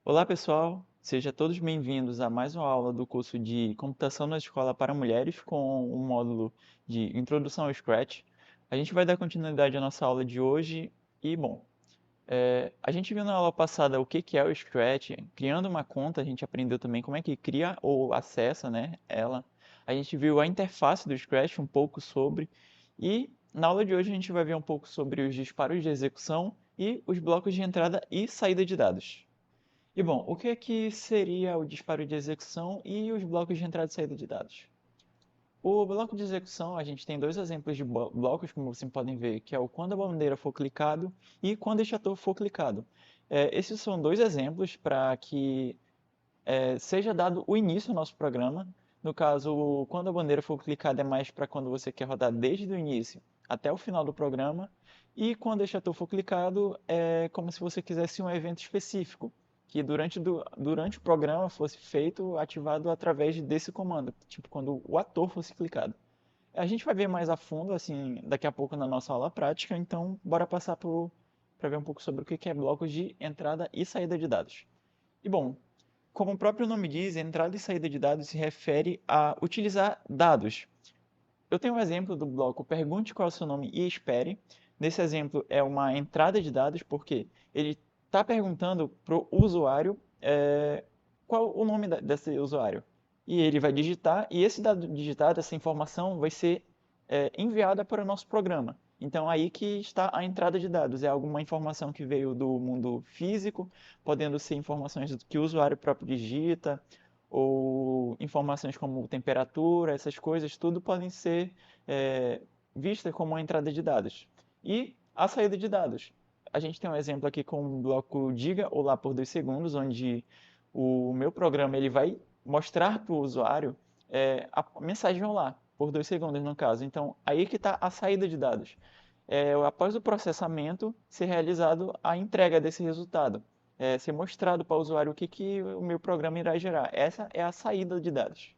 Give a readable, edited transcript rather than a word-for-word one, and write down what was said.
Olá, pessoal! Sejam todos bem-vindos a mais uma aula do curso de Computação na Escola para Mulheres com o módulo de Introdução ao Scratch. A gente vai dar continuidade à nossa aula de hoje e, bom, a gente viu na aula passada o que é o Scratch. Criando uma conta, a gente aprendeu também como é que cria ou acessa, né, ela. A gente viu a interface do Scratch, um pouco sobre, e na aula de hoje a gente vai ver um pouco sobre os disparos de execução e os blocos de entrada e saída de dados. E bom, o que é que seria o disparo de execução e os blocos de entrada e saída de dados? O bloco de execução, a gente tem dois exemplos de blocos, como vocês podem ver, que é o quando a bandeira for clicado e quando este ator for clicado. Esses são dois exemplos para que seja dado o início ao nosso programa. No caso, quando a bandeira for clicada é mais para quando você quer rodar desde o início até o final do programa. E quando este ator for clicado, é como se você quisesse um evento específico, que durante o programa fosse feito, ativado através desse comando, tipo quando o ator fosse clicado. A gente vai ver mais a fundo, assim, daqui a pouco na nossa aula prática, então bora passar para ver um pouco sobre o que é blocos de entrada e saída de dados. E bom, como o próprio nome diz, entrada e saída de dados se refere a utilizar dados. Eu tenho um exemplo do bloco Pergunte qual é o seu nome e espere. Nesse exemplo é uma entrada de dados, porque ele está perguntando para o usuário qual o nome desse usuário. E ele vai digitar, e esse dado digitado, essa informação, vai ser enviada para o nosso programa. Então, aí que está a entrada de dados. É alguma informação que veio do mundo físico, podendo ser informações que o usuário próprio digita, ou informações como temperatura, essas coisas, tudo podem ser vistas como uma entrada de dados. E a saída de dados. A gente tem um exemplo aqui com o bloco diga olá por 2 segundos, onde o meu programa ele vai mostrar para o usuário a mensagem olá, por 2 segundos no caso. Então, aí que está a saída de dados. Após o processamento, ser realizado a entrega desse resultado. Ser mostrado para o usuário o que o meu programa irá gerar. Essa é a saída de dados.